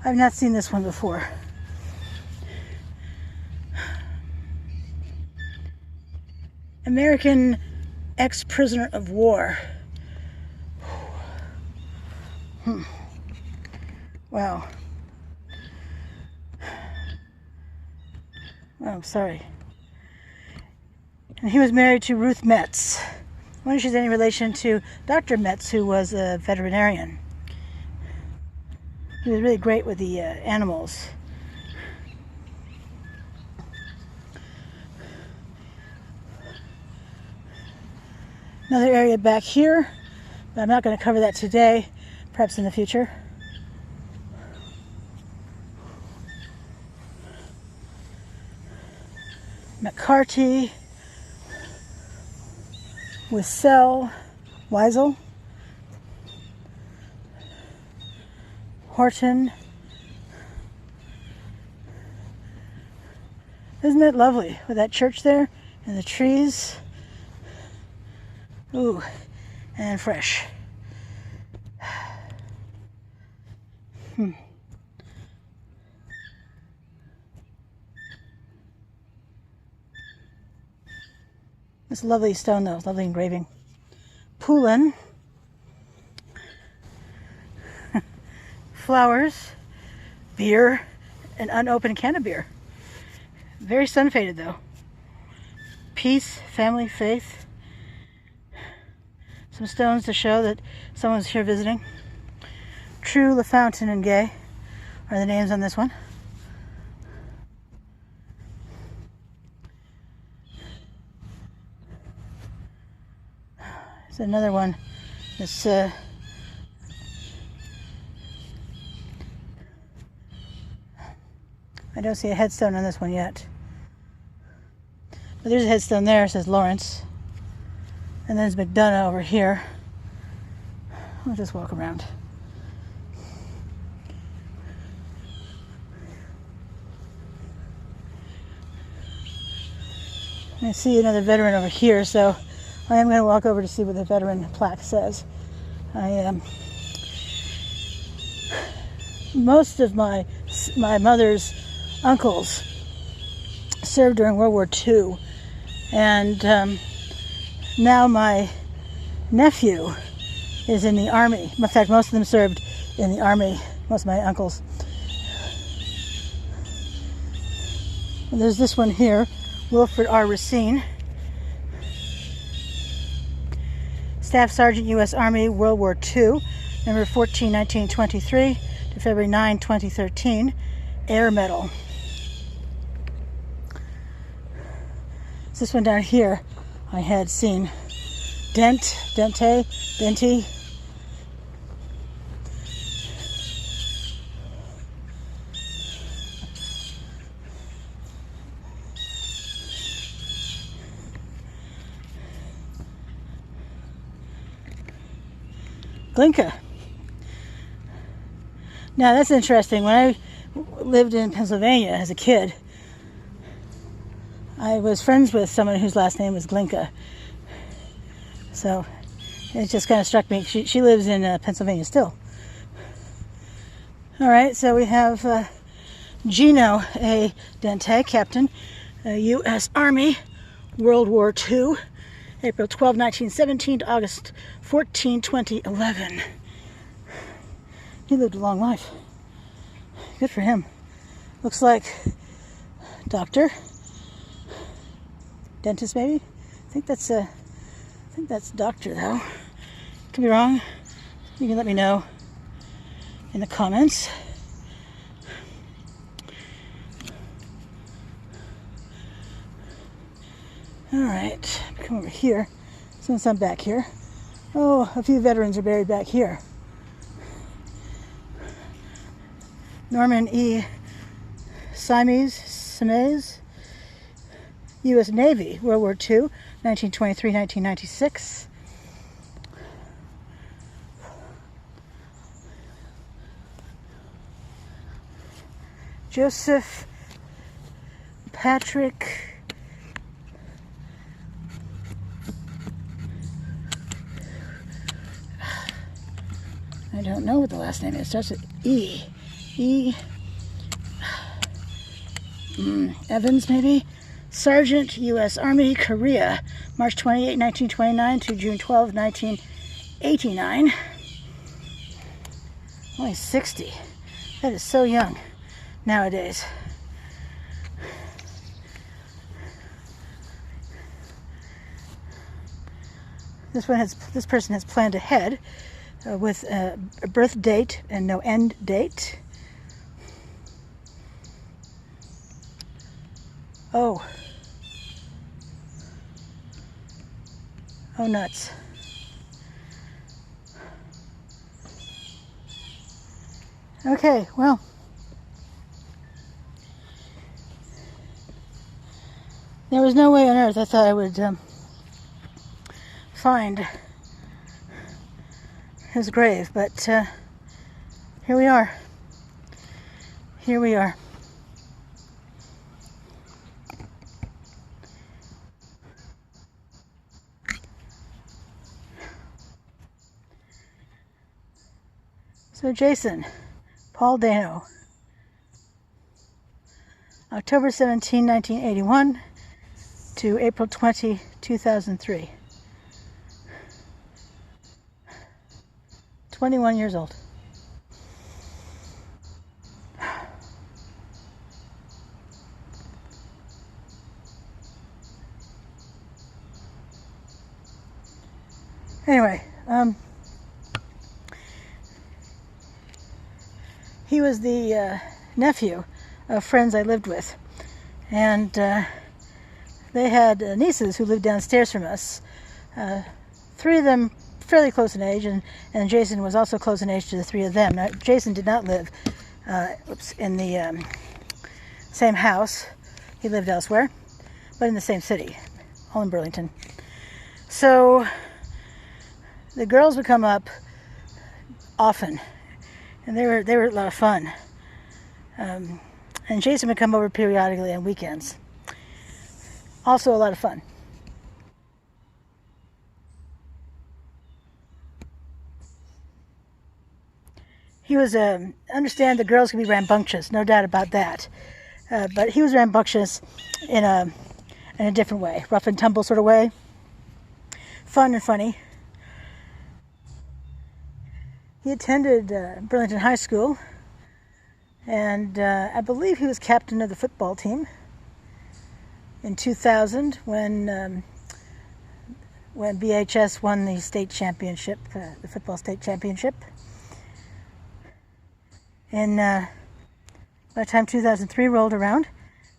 I've not seen this one before. American ex-prisoner of war. Wow. Oh, sorry. And he was married to Ruth Metz. I wonder if she's any relation to Dr. Metz, who was a veterinarian. He was really great with the animals. Another area back here, but I'm not going to cover that today, perhaps in the future. McCarty, Wiesel, Horton. Isn't it lovely with that church there and the trees? Ooh, and fresh. It's a lovely stone though, lovely engraving. Poulin. Flowers, beer, an unopened can of beer. Very sun-faded though. Peace, family, faith. Some stones to show that someone's here visiting. True, LaFountain, and Gay are the names on this one. There's another one that's I don't see a headstone on this one yet. But there's a headstone there, it says Lawrence. And there's McDonough over here. I'll just walk around. I see another veteran over here, so I am going to walk over to see what the veteran plaque says. Most of my mother's uncles served during World War II, and now my nephew is in the Army. In fact, most of them served in the Army, most of my uncles. And there's this one here, Wilfred R. Racine, Staff Sergeant, U.S. Army, World War II, November 14, 1923 to February 9, 2013, Air Medal. This one down here I had seen. Dente. Glinka. Now that's interesting. When I lived in Pennsylvania as a kid, I was friends with someone whose last name was Glinka. So it just kind of struck me. She lives in Pennsylvania still. All right, so we have Gino A. Dente, Captain, U.S. Army, World War II, April 12, 1917 to August 14, 2011. He lived a long life. Good for him. Looks like doctor, dentist maybe. I think that's doctor though. Could be wrong. You can let me know in the comments. All right, come over here. Since I'm back here, oh, a few veterans are buried back here. Norman E. Simes, U.S. Navy, World War II, 1923-1996. Joseph Patrick I don't know what the last name is. It starts with E. E. Evans, maybe? Sergeant, U.S. Army, Korea, March 28, 1929 to June 12, 1989. Only 60. That is so young nowadays. This person has planned ahead with a birth date and no end date. Oh, nuts. Okay, well, there was no way on earth I thought I would find his grave, but here we are. Here we are. So Jason, Paul Daignault, October 17, 1981 to April 20, 2003. 21 years old. Anyway, he was the nephew of friends I lived with, and they had nieces who lived downstairs from us. 3 of them fairly close in age, and Jason was also close in age to the 3 of them. Now, Jason did not live in the same house. He lived elsewhere, but in the same city, all in Burlington. So the girls would come up often, and they were a lot of fun. And Jason would come over periodically on weekends. Also a lot of fun. He was, understand the girls can be rambunctious, no doubt about that. But he was rambunctious in a different way, rough and tumble sort of way. Fun and funny. He attended Burlington High School, and I believe he was captain of the football team in 2000 when BHS won the state championship, the football state championship. And by the time 2003 rolled around,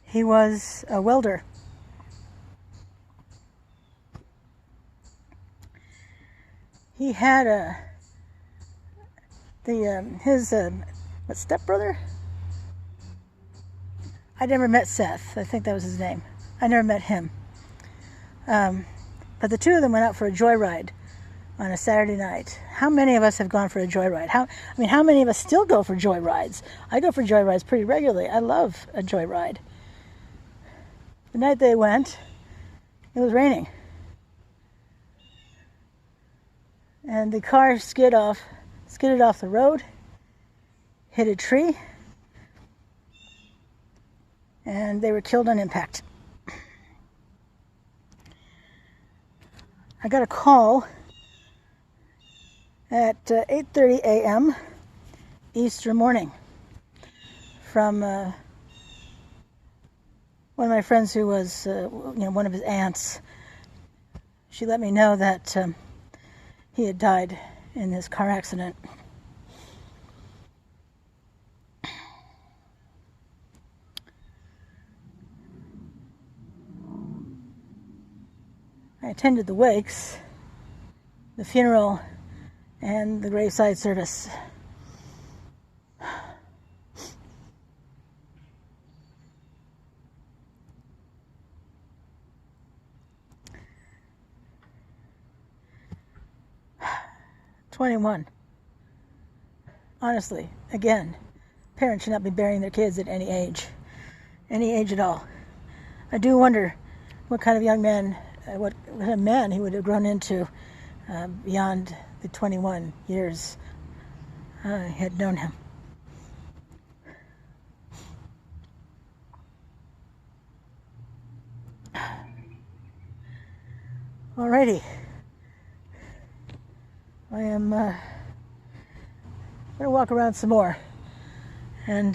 he was a welder. He had his stepbrother? I never met Seth. I think that was his name. I never met him. But the 2 of them went out for a joyride on a Saturday night. How many of us have gone for a joyride? How many of us still go for joyrides? I go for joyrides pretty regularly. I love a joyride. The night they went, it was raining. And the car skidded off the road, hit a tree, and they were killed on impact. I got a call at 8:30 a.m. Easter morning from one of my friends who was one of his aunts. She let me know that he had died in this car accident. I attended the wakes, the funeral, and the graveside service. "21. Honestly, again, parents should not be burying their kids at any age at all. I do wonder what kind of young man, what kind of man he would have grown into beyond the 21 years I had known him. Alrighty. I am going to walk around some more. And,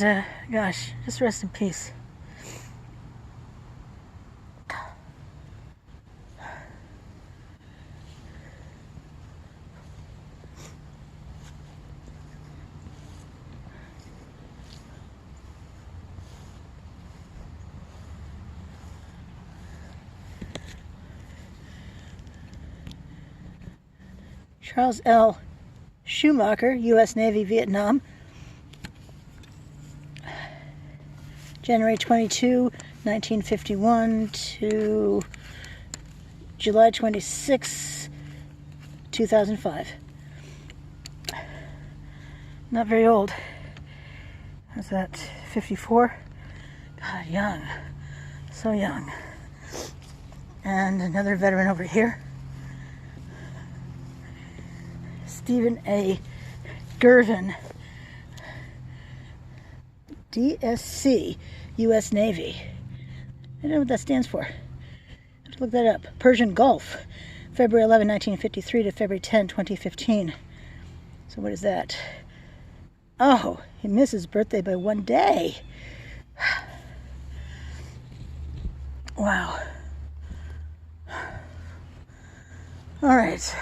gosh, just rest in peace. Charles L. Schumacher, U.S. Navy, Vietnam. January 22, 1951 to July 26, 2005. Not very old. How's that? 54? God, young. So young. And another veteran over here. Stephen A. Gervin, DSC, U.S. Navy. I don't know what that stands for. I have to look that up. Persian Gulf, February 11, 1953 to February 10, 2015. So what is that? Oh, he missed his birthday by 1 day. Wow. All right.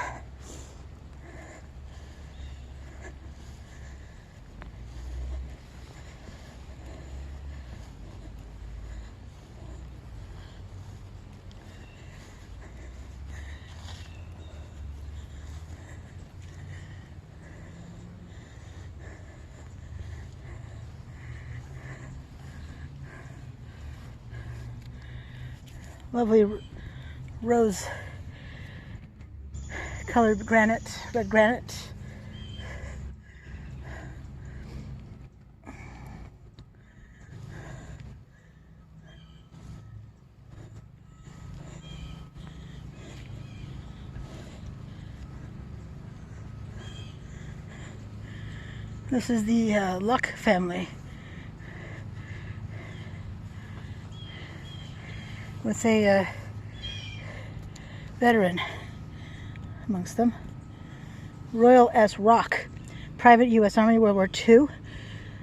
Lovely rose colored granite, red granite. This is the Luck family, with a veteran amongst them. Royal S. Rock, Private U.S. Army, World War II,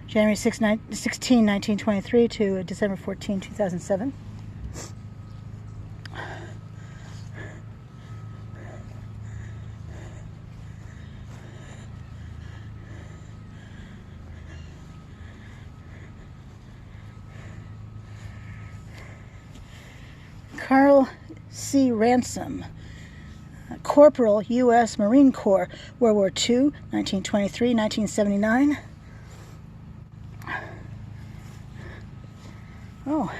January 16, 1923 to December 14, 2007. Carl C. Ransom, Corporal, U.S. Marine Corps, World War II, 1923-1979. Oh,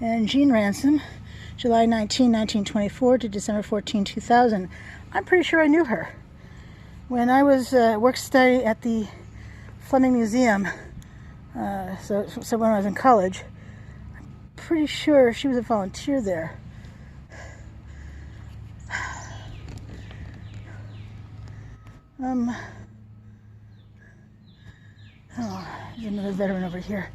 and Jean Ransom, July 19, 1924 to December 14, 2000. I'm pretty sure I knew her. When I was work-study at the Fleming Museum, so when I was in college, pretty sure she was a volunteer there. Oh, there's another veteran over here.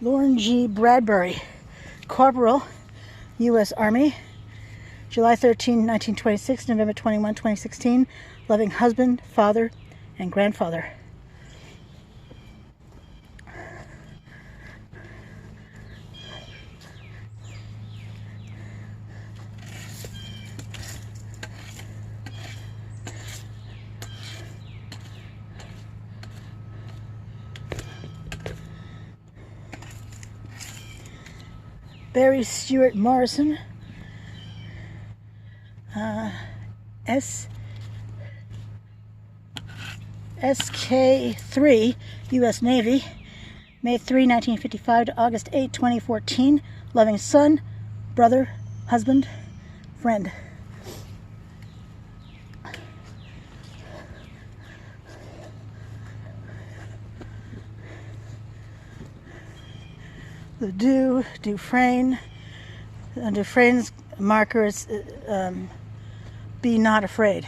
Lauren G. Bradbury, Corporal, U.S. Army, July 13, 1926, November 21, 2016, loving husband, father, and grandfather. Barry Stewart Morrison, SK3, U.S. Navy, May 3, 1955 to August 8, 2014, loving son, brother, husband, friend. The Dufresne. Dufresne's marker is be not afraid.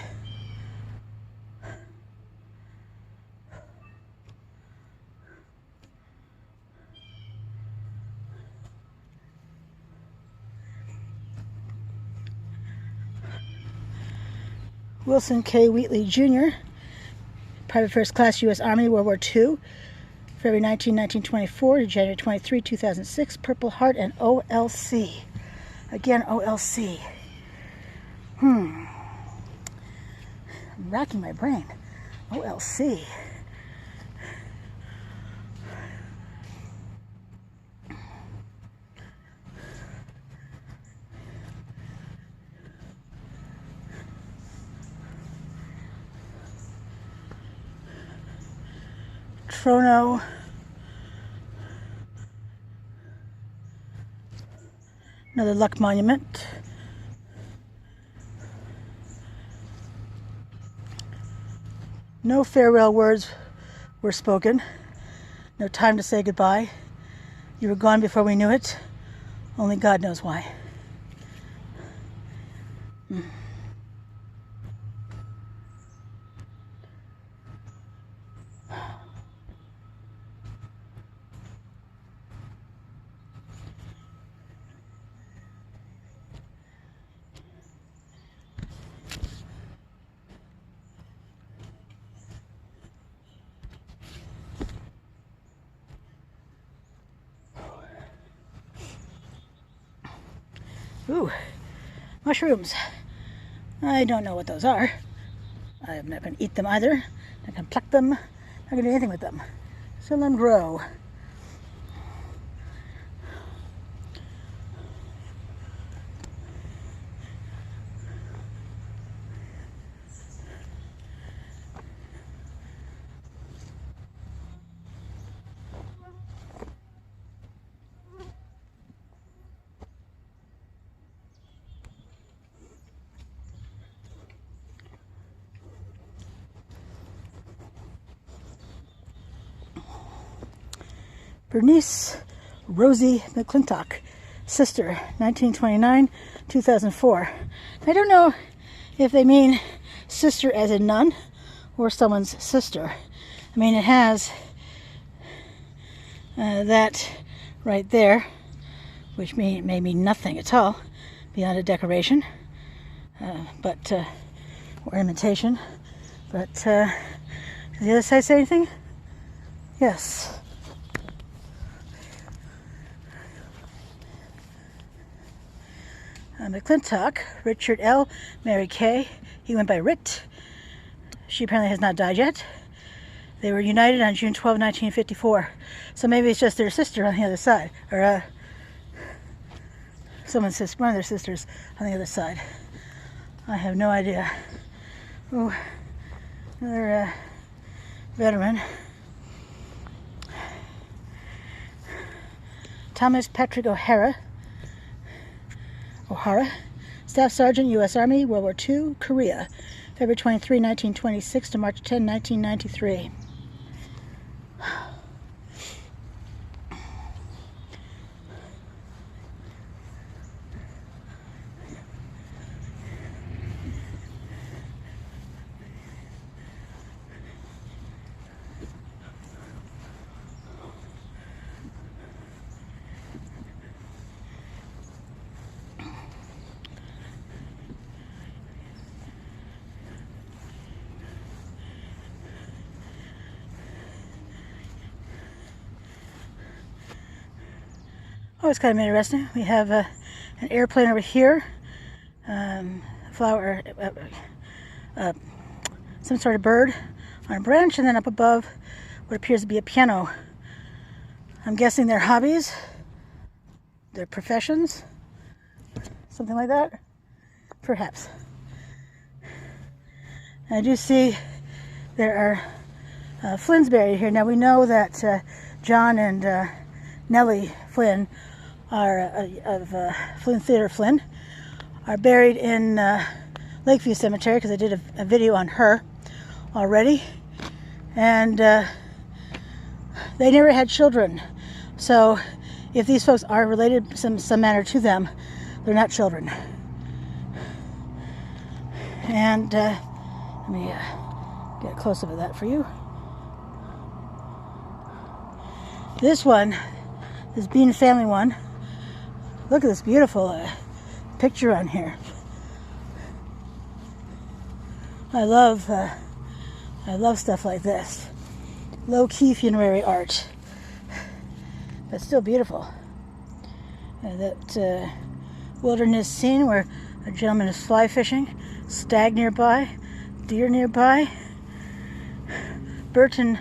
Wilson K. Wheatley Jr., Private First Class, U.S. Army, World War II, February 19, 1924 to January 23, 2006, Purple Heart, and OLC. Again, OLC. I'm racking my brain. OLC. Trono. Another luck monument. No farewell words were spoken. No time to say goodbye. You were gone before we knew it. Only God knows why. Ooh, mushrooms. I don't know what those are. I'm not going to eat them either. Not going to pluck them. Not going to do anything with them. So let them grow. Bernice Rosie McClintock, sister, 1929, 2004. I don't know if they mean sister as in nun or someone's sister. I mean, it has that right there, which may mean nothing at all beyond a decoration, or imitation. But does the other side say anything? Yes. McClintock, Richard L., Mary Kay. He went by Rit. She apparently has not died yet. They were united on June 12, 1954. So maybe it's just their sister on the other side. Or one of their sisters on the other side. I have no idea. Oh, another veteran. Thomas Patrick O'Hara, Staff Sergeant, U.S. Army, World War II, Korea, February 23, 1926 to March 10, 1993. Oh, it's kind of interesting. We have an airplane over here, some sort of bird on a branch, and then up above what appears to be a piano. I'm guessing their hobbies, their professions, something like that, perhaps. I do see there are Flynn's buried here. Now we know that John and Nellie Flynn are of Flynn Theater Flynn are buried in Lakeview Cemetery, because I did a video on her already, and they never had children. So if these folks are related some manner to them, they're not children. And let me get a close-up of that for you. This one, this Bean family one, look at this beautiful picture on here. I love stuff like this. Low-key funerary art, but still beautiful. That wilderness scene where a gentleman is fly fishing, stag nearby, deer nearby. Burton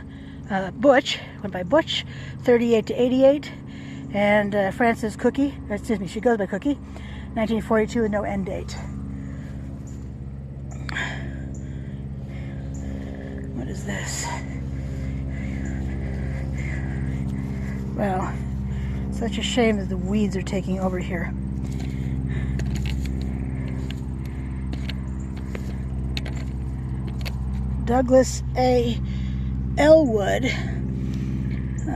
Butch, went by Butch, 38 to 88, and Frances Cookie, she goes by Cookie, 1942 with no end date. What is this? Wow, such a shame that the weeds are taking over here. Douglas A. Elwood,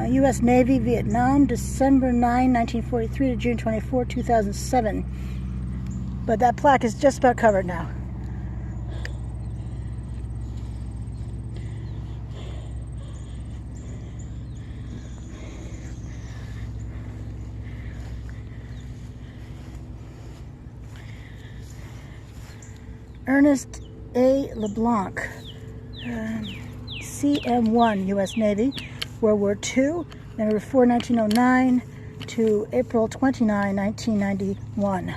U.S. Navy, Vietnam, December 9, 1943 to June 24, 2007. But that plaque is just about covered now. Ernest A. LeBlanc, CM1, U.S. Navy, World War II, November 4, 1909 to April 29, 1991.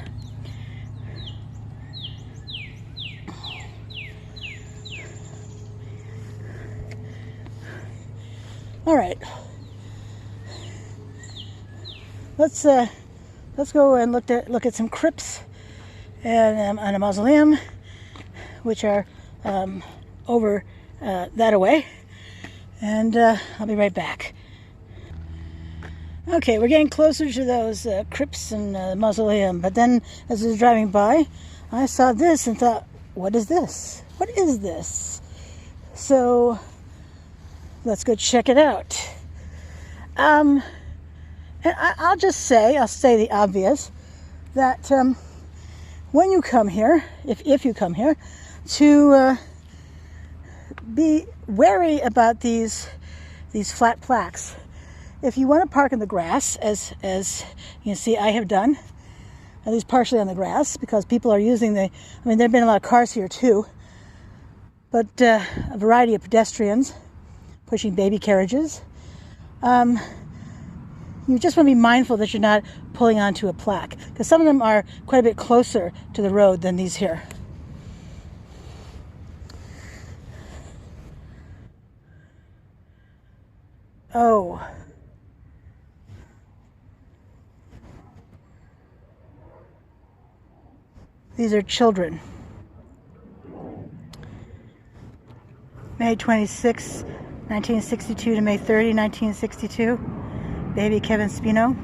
All right, let's go and look at some crypts and a mausoleum, which are over that away, and I'll be right back. Okay, we're getting closer to those crypts and mausoleum, but then as I was driving by, I saw this and thought, what is this? What is this? So let's go check it out. And I'll say the obvious, that when you come here, if you come here, to be wary about these flat plaques. If you want to park in the grass, as you can see I have done, at least partially on the grass, because people are using there have been a lot of cars here too, but a variety of pedestrians pushing baby carriages. You just want to be mindful that you're not pulling onto a plaque, because some of them are quite a bit closer to the road than these here. Oh. These are children. May 26, 1962 to May 30, 1962. Baby Kevin Spino.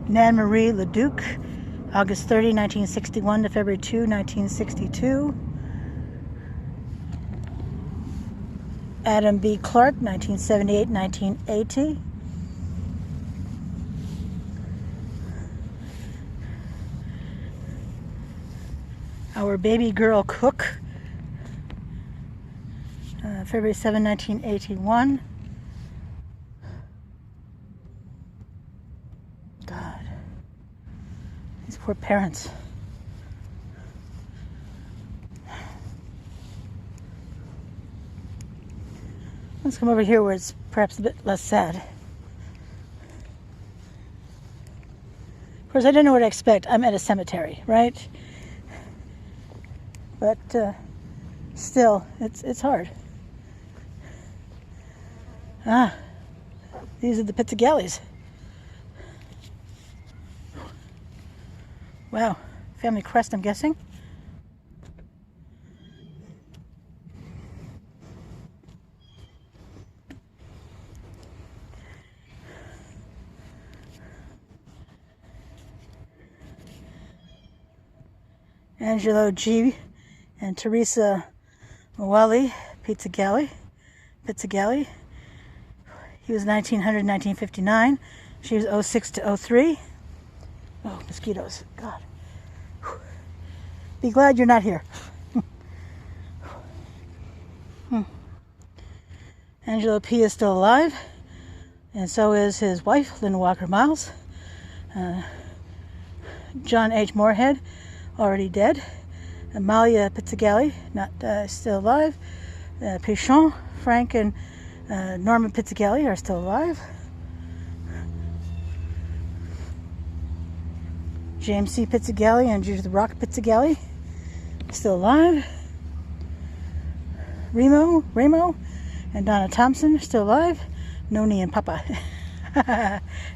Nan Marie Leduc, August 30, 1961 to February 2, 1962. Adam B. Clark, 1978-1980. Our baby girl Cook, February 7, 1981. God, these poor parents. Let's come over here where it's perhaps a bit less sad. Of course, I didn't know what to expect. I'm at a cemetery, right? But still, it's hard. These are the pits of galleys. Wow, family crest, I'm guessing. Angelo G. and Teresa Mawali, Pizza Galley. He was 1900-1959. She was 06 to 03. Oh, mosquitoes. God. Be glad you're not here. Angelo P. is still alive. and so is his wife, Linda Walker Miles. John H. Moorhead, already dead. Amalia Pizzagalli, not still alive. Pichon, Frank and Norma Pizzagalli are still alive. James C. Pizzagalli and Judith Rock Pizzagalli, still alive. Remo and Donna Thompson, still alive. Noni and Papa.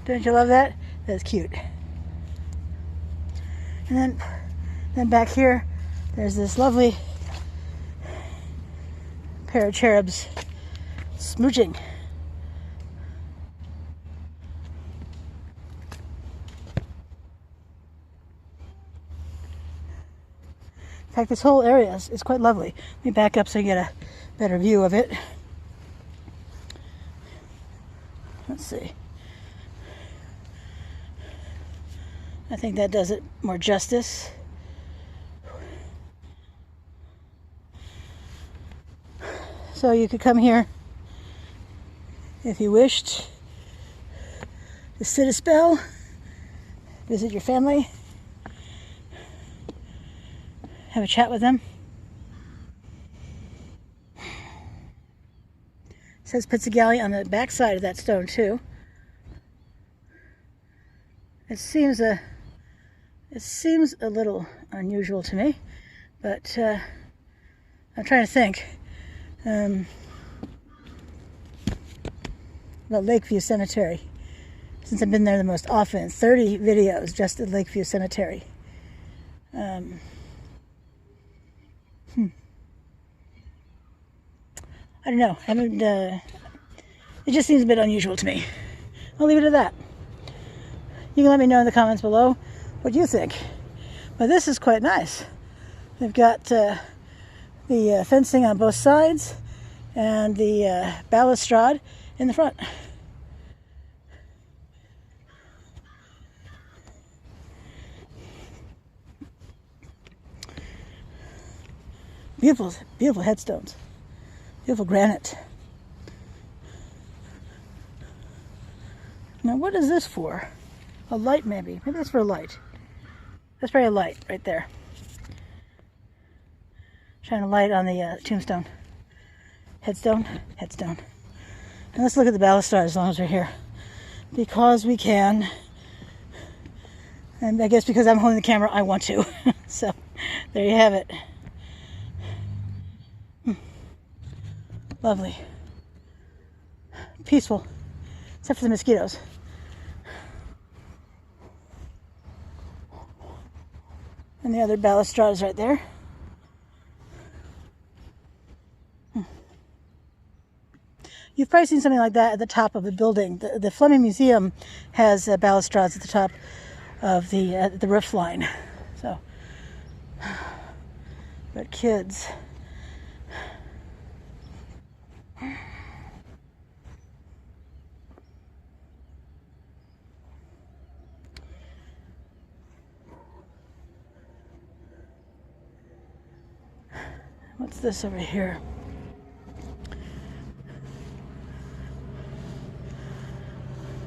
Don't you love that? That's cute. And then back here, there's this lovely pair of cherubs smooching. In fact, this whole area is quite lovely. Let me back up so you get a better view of it. Let's see. I think that does it more justice. So you could come here if you wished to sit a spell, visit your family, have a chat with them. It says Pizzagalli on the back side of that stone too. It seems a little unusual to me, but I'm trying to think about Lakeview Cemetery, since I've been there the most often. 30 videos just at Lakeview Cemetery. I don't know. I haven't. It just seems a bit unusual to me. I'll leave it at that. You can let me know in the comments below what you think. But this is quite nice. They've got the fencing on both sides and the balustrade in the front. Beautiful, beautiful headstones. Beautiful granite. Now, what is this for? A light, maybe. Maybe that's for a light. That's probably a light right there. Shine a light on the tombstone. Headstone. And let's look at the balustrade as long as we're here. Because we can. And I guess because I'm holding the camera, I want to. So, there you have it. Lovely. Peaceful. Except for the mosquitoes. And the other balustrade is right there. You've probably seen something like that at the top of a building. The Fleming Museum has balustrades at the top of the roof line. So, but kids. What's this over here?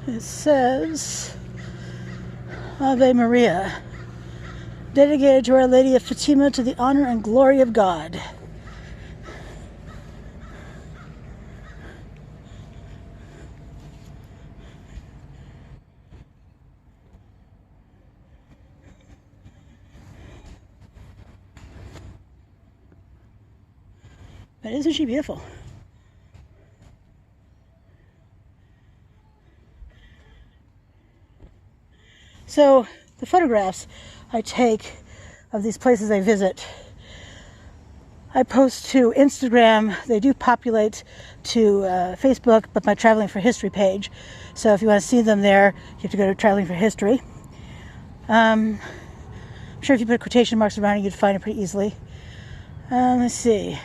It says Ave Maria, dedicated to Our Lady of Fatima to the honor and glory of God. But isn't she beautiful? So the photographs I take of these places I visit, I post to Instagram. They do populate to Facebook, but my Traveling for History page. So if you want to see them there, you have to go to Traveling for History. I'm sure if you put quotation marks around it, you'd find it pretty easily. Let's see.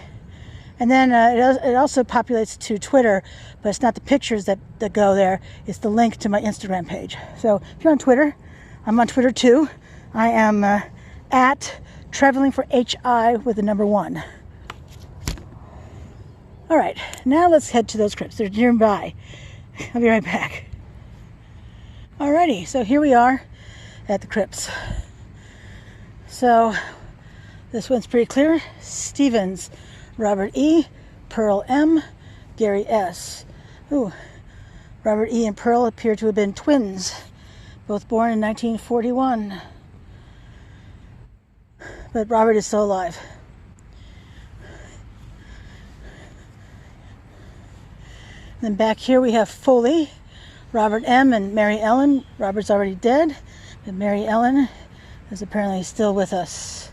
And then it also populates to Twitter, but it's not the pictures that go there. It's the link to my Instagram page. So if you're on Twitter, I'm on Twitter too. I am at Traveling for HI with the number 1. All right, now let's head to those crypts. They're nearby. I'll be right back. Alrighty, so here we are at the crypts. So this one's pretty clear. Stevens, Robert E., Pearl M., Gary S. Ooh, Robert E. and Pearl appear to have been twins, both born in 1941. But Robert is still alive. Then back here we have Foley, Robert M. and Mary Ellen. Robert's already dead, but Mary Ellen is apparently still with us.